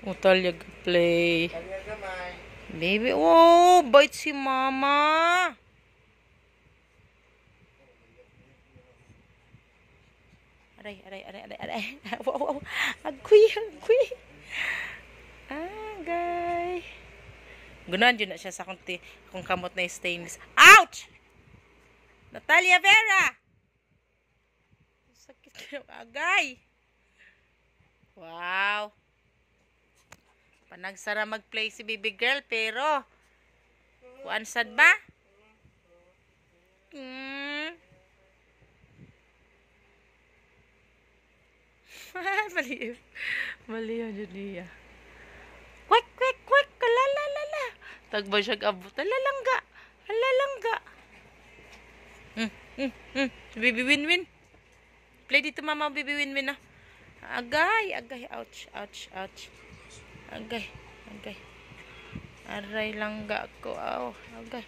Utalyag play. Kanya gamay. Baby, oh, bite si mama. Aray. Wow. Agkuy. Agay. Gunan dyan na siya sa akong kamot na stainless. Ouch! Natalia Vera! Sakit kayo, agay. Wow. Panagsara mag-play si baby girl, pero kuan sad ba? Maliw dyan niya. Kwek, kalalala. Tagba siya abot. Alalangga. Baby win. Play dito mama, baby win na. Agay. Ouch. Agay. Aray langga ko. Agay.